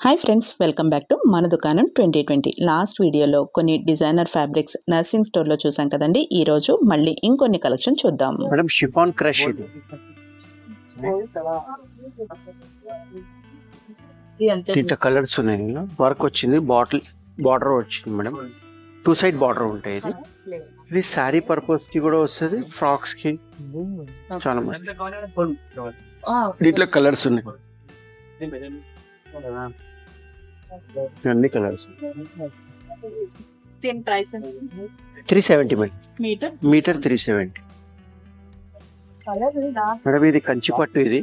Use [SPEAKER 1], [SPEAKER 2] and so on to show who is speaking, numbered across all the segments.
[SPEAKER 1] Hi friends, welcome back to మన దుకాణం 2020. Last వీడియోలో కొన్ని డిజైనర్ ఫ్యాబ్రిక్స్ నర్సింగ్ స్టోర్లో చూసాం కదండి. ఈరోజు మళ్ళీ ఇంకొన్ని కలెక్షన్ చూద్దాం.
[SPEAKER 2] మేడం షిఫాన్ క్రష్ ఇది దీంట్లో కలర్స్ ఉన్నాయి. వర్క్ వచ్చింది, బార్డర్ వచ్చింది మేడం. 2 సైడ్ బార్డర్ ఉంటాయి. ఇది శారీ పర్పస్ కి కూడా వస్తుంది, ఫ్రాక్స్ కి చాలా దీంట్లో కలర్స్ ఉన్నాయి. అన్ని కలర్స్ 370 మీటర్ 370 మేడం. ఇది కంచి పట్టు. ఇది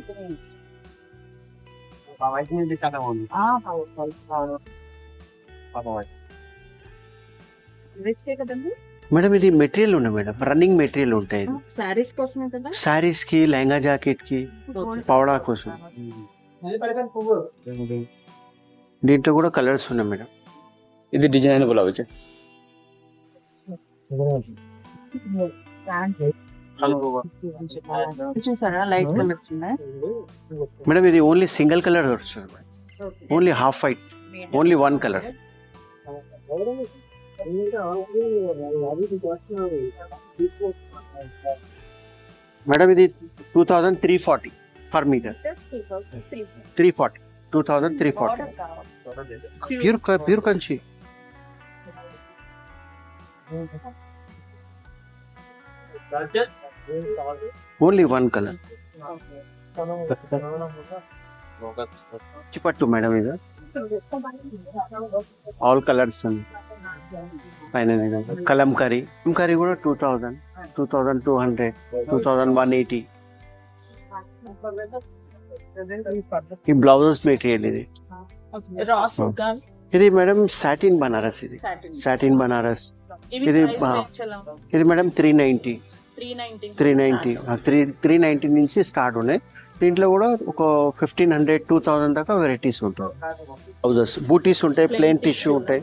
[SPEAKER 2] మేడం ఇది మెటీరియల్ ఉన్నాయి మేడం, రన్నింగ్ మెటీరియల్ ఉంటాయి. సారీస్ కి, లెహంగా జాకెట్ కి, పౌడా కోసం. దీంట్లో కూడా కలర్స్ ఉన్నాయి మేడం.
[SPEAKER 3] ఇది డిజైన్ వచ్చి
[SPEAKER 2] మేడం ఇది ఓన్లీ సింగిల్ కలర్ వస్తుంది, only half white, only 1 colour. Madam ఇది 2340 per meter. 340 2340 pure Kanchi. Only 1 colour. పట్టు మేడం ఇది ఆల్ కలర్స్ పైన. కలంకారీ కూడా 2000, 2200, 2180. ఈ బ్లౌజెస్ మెటీరియల్ ఇది మేడం సాటిన్ బనారస్. ఇది సాటిన్ బనారస్. ఇది మేడం 390 నుంచి స్టార్ట్ ఉన్నాయి. దీంట్లో కూడా ఒక 1500, 2000 దాకా వెరైటీస్ ఉంటాయి. బ్లౌజెస్ బూటీస్ ఉంటాయి, ప్లెయిన్ టిష్యూ ఉంటాయి.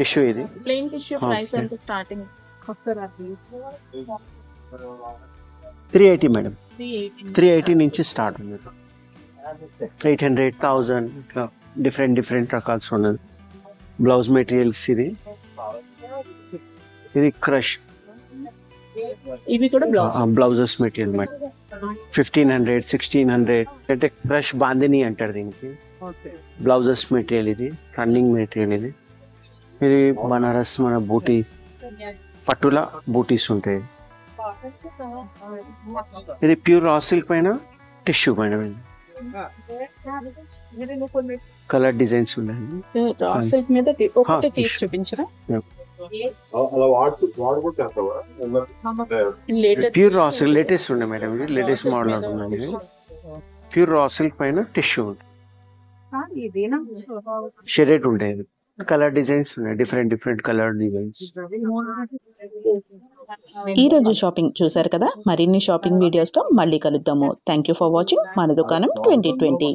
[SPEAKER 2] టిష్యూ ఇది 380 మేడం. 380 నుంచి స్టార్ట్ ఉంది. 800, 1000 ఇట్లా డిఫరెంట్ రకాల్స్ ఉన్నది. బ్లౌజ్ మెటీరియల్స్ ఇది క్రష్.
[SPEAKER 1] ఇవి కూడా
[SPEAKER 2] బ్లౌజెస్ మెటీరియల్ మేడం 1500, 1600 అంటే క్రష్ బాందిని అంటారు దీనికి. బ్లౌజెస్ మెటీరియల్ ఇది రన్నింగ్ మెటీరియల్. ఇది బనారస్ మన బూటీ పట్టుల బూటీస్ ఉంటాయి. ఇది ప్యూర్ రా సిల్క్ పైన టిష్యూ మేడం. కలర్ డిజైన్స్ ఉన్నాయి. ప్యూర్ రా సిల్క్ లేటెస్ట్ ఉన్నాయి మేడం. ఇది లేటెస్ట్ మోడల్ ఉంటుంది. ప్యూర్ రా సిల్క్ పైన టిష్యూ ఉంటుంది. షెడెడ్ ఉంటాయి. కలర్ డిజైన్స్ ఉన్నాయి, డిఫరెంట్ కలర్ డిజైన్స్.
[SPEAKER 1] ఈ రోజు షాపింగ్ చూసారు కదా. మరిన్ని షాపింగ్ వీడియోస్తో మళ్ళీ కలుద్దాము. థ్యాంక్ యూ ఫర్ వాచింగ్ మన దుకాణం 2020.